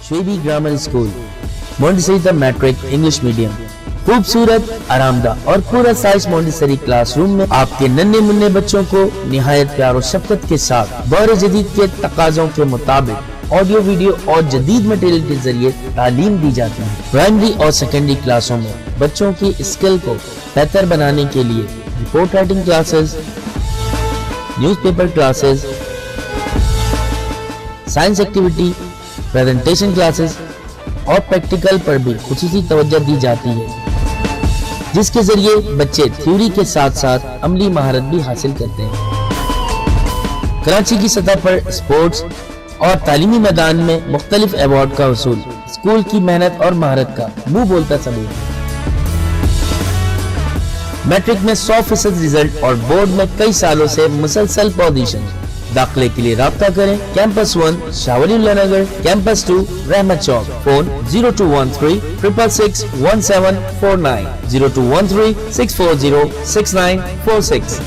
श्वेबी grammar school, Montessori matric English medium. खूबसूरत, आरामदाह और पूरा साइज मोंटेसरी क्लासरूम में आपके नन्हे मुन्ने बच्चों को निहायत प्यार और शफ़क़त के साथ दौर जदीद के तकाज़ों के मुताबिक ऑडियो, वीडियो और जदीद मटेरियल के जरिए तालीम दी जाती है। प्राइमरी और सेकेंडरी क्लासों में बच्चों की स्किल को बेहतर बनाने के लिए report writing classes, newspaper classes, science activity, presentation classes और प्रैक्टिकल पर भी खुसूसी तवज्जो दी जाती है, जिसके जरिए बच्चे थ्योरी के साथ साथ अमली महारत भी हासिल करते हैं। कराची की सतह पर स्पोर्ट्स और तालीमी मैदान में मुख्तलिफ अवार्ड का वसूल स्कूल की मेहनत और महारत का मुंह बोलता सबूत है। मैट्रिक में 100% रिजल्ट और बोर्ड में कई सालों से मुसलसल पोजीशन। दाखिले के लिए राब्ता करें कैंपस 1 शावलीउल्लाह नगर, कैंपस 2 रहमत चौक। फोन 0213 666 1749, 0213 640 6946।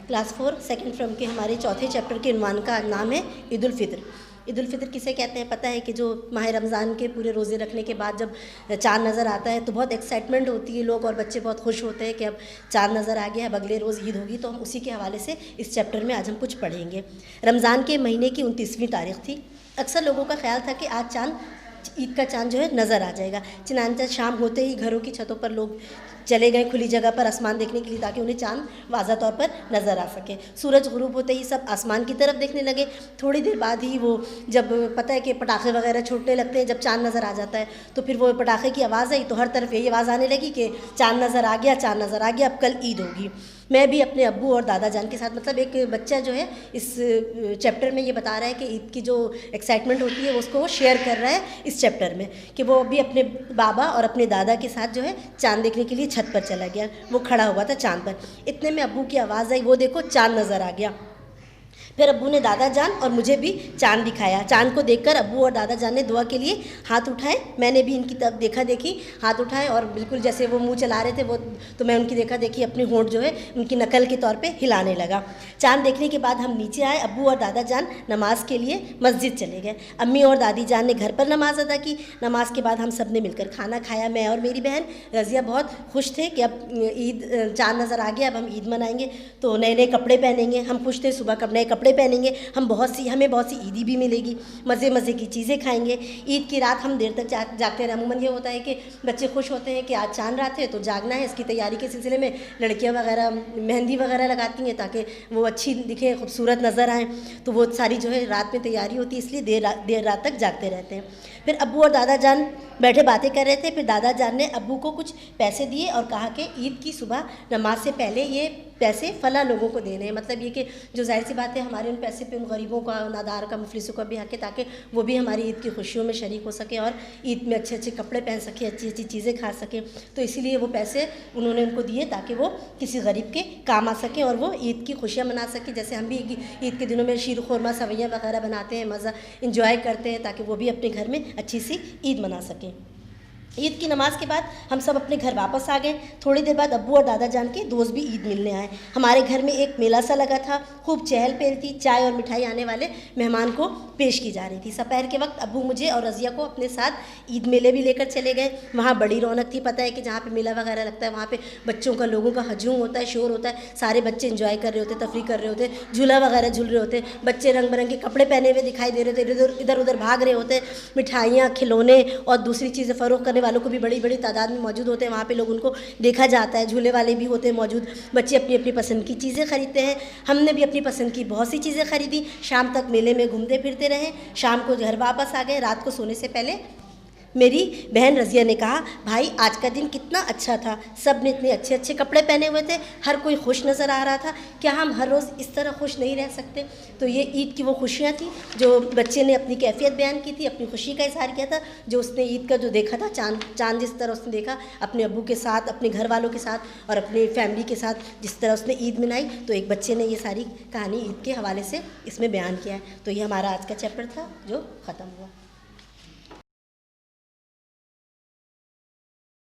क्लास 4 सेकंड फ्रॉम के हमारे चौथे चैप्टर के उन्वान का नाम है ईद उल फितर। ईद उल फितर किसे कहते हैं पता है कि जो माह रमज़ान के पूरे रोज़े रखने के बाद जब चाँद नज़र आता है तो बहुत एक्साइटमेंट होती है, लोग और बच्चे बहुत खुश होते हैं कि अब चाँद नज़र आ गया, अब अगले रोज़ ईद होगी। तो हम उसी के हवाले से इस चैप्टर में आज हम कुछ पढ़ेंगे। रमज़ान के महीने की 29वीं तारीख़ थी। अक्सर लोगों का ख्याल था कि आज चाँद, ईद का चाँद जो है नज़र आ जाएगा। चनांचा शाम होते ही घरों की छतों पर लोग चले गए खुली जगह पर आसमान देखने के लिए, ताकि उन्हें चाँद वाज़ा तौर पर नज़र आ सके। सूरज गुरूब होते ही सब आसमान की तरफ देखने लगे। थोड़ी देर बाद ही वो जब पता है कि पटाखे वगैरह छूटने लगते हैं, जब चाँद नज़र आ जाता है तो फिर वो पटाखे की आवाज़ आई तो हर तरफ यही आवाज़ आने लगी कि चाँद नज़र आ गया, चाँद नज़र आ गया, अब कल ईद होगी। मैं भी अपने अब्बू और दादा जान के साथ, मतलब एक बच्चा जो है इस चैप्टर में ये बता रहा है कि ईद की जो एक्साइटमेंट होती है उसको वो शेयर कर रहा है इस चैप्टर में, कि वो अभी अपने बाबा और अपने दादा के साथ जो है चाँद देखने के लिए छत पर चला गया। वो खड़ा हुआ था चाँद पर। इतने में अब्बू की आवाज़ आई, वो देखो चाँद नज़र आ गया। फिर अब्बू ने दादा जान और मुझे भी चाँद दिखाया। चाँद को देखकर अब्बू और दादा जान ने दुआ के लिए हाथ उठाए। मैंने भी इनकी तरफ देखा देखी हाथ उठाए और बिल्कुल जैसे वो मुंह चला रहे थे वो, तो मैं उनकी देखा देखी अपनी होंठ जो है उनकी नकल के तौर पे हिलाने लगा। चाँद देखने के बाद हम नीचे आए। अब्बू और दादा जान नमाज के लिए मस्जिद चले गए। अम्मी और दादी जान ने घर पर नमाज अदा की। नमाज के बाद हम सब ने मिलकर खाना खाया। मैं और मेरी बहन रज़िया बहुत खुश थे कि अब ईद, चाँद नज़र आ गया, अब हम ईद मनाएंगे, तो नए नए कपड़े पहनेंगे। हम खुश थे, सुबह कब नए कपड़े पहनेंगे, हमें बहुत सी ईदी भी मिलेगी, मज़े मज़े की चीज़ें खाएंगे। ईद की रात हम देर तक जागते रहे। अमूमन ये होता है कि बच्चे खुश होते हैं कि आज चाँद रात है तो जागना है। इसकी तैयारी के सिलसिले में लड़कियां वगैरह मेहंदी वगैरह लगाती हैं ताकि वो अच्छी दिखें, खूबसूरत नज़र आएँ। तो वो सारी जो है रात में तैयारी होती है, इसलिए देर रात तक जागते रहते हैं। फिर अब्बू और दादा जान बैठे बातें कर रहे थे। फिर दादा जान ने अब्बू को कुछ पैसे दिए और कहा कि ईद की सुबह नमाज से पहले ये पैसे फ़ला लोगों को देने हैं। मतलब ये कि जो जाहिर सी बात है हमारे उन पैसे पे उन गरीबों का, नादार का, मुफलिसों का भी हक है, ताकि वो भी हमारी ईद की खुशियों में शरीक हो सके और ईद में अच्छे अच्छे कपड़े पहन सके, अच्छी अच्छी चीज़ें खा सकें। तो इसीलिए वो पैसे उन्होंने उनको दिए ताकि वो किसी गरीब के काम आ सकें और वो ईद की खुशियाँ मना सकें। जैसे हम भी ईद के दिनों में शीर खुरमा, सवैयाँ वगैरह बनाते हैं, मज़ा इंजॉय करते हैं, ताकि वो भी अपने घर में अच्छी सी ईद मना सकें। ईद की नमाज़ के बाद हम सब अपने घर वापस आ गए। थोड़ी देर बाद अब्बू और दादा जान के दोस्त भी ईद मिलने आए। हमारे घर में एक मेला सा लगा था, खूब चहल पहल थी। चाय और मिठाई आने वाले मेहमान को पेश की जा रही थी। दोपहर के वक्त अब्बू मुझे और रज़िया को अपने साथ ईद मेले भी लेकर चले गए। वहाँ बड़ी रौनक थी। पता है कि जहाँ पे मेला वगैरह लगता है वहाँ पे बच्चों का, लोगों का हजूम होता है, शोर होता है। सारे बच्चे इंजॉय कर रहे होते, तफरीह कर रहे होते, झूला वगैरह झूल रहे होते। बच्चे रंग बिरंगे कपड़े पहने हुए दिखाई दे रहे थे, इधर उधर भाग रहे होते। मिठाइयाँ, खिलौने और दूसरी चीज़ें फ़रोख्त करने वालों को भी बड़ी बड़ी तादाद में मौजूद होते हैं। वहाँ पे लोग उनको देखा जाता है। झूले वाले भी होते हैं मौजूद। बच्चे अपनी अपनी पसंद की चीज़ें ख़रीदते हैं। हमने भी अपनी पसंद की बहुत सी चीज़ें ख़रीदी। शाम तक मेले में घूमते फिरते रहे। शाम को घर वापस आ गए। रात को सोने से पहले मेरी बहन रज़िया ने कहा, भाई आज का दिन कितना अच्छा था, सब ने इतने अच्छे अच्छे कपड़े पहने हुए थे, हर कोई खुश नज़र आ रहा था, क्या हम हर रोज़ इस तरह खुश नहीं रह सकते? तो ये ईद की वो खुशियाँ थी जो बच्चे ने अपनी कैफियत बयान की थी, अपनी खुशी का इजहार किया था। जो उसने ईद का जो देखा था, चाँद जिस तरह उसने देखा अपने अब्बू के साथ, अपने घर वालों के साथ और अपनी फैमिली के साथ, जिस तरह उसने ईद मनाई, तो एक बच्चे ने ये सारी कहानी ईद के हवाले से इसमें बयान किया है। तो ये हमारा आज का चैप्टर था जो ख़त्म हुआ।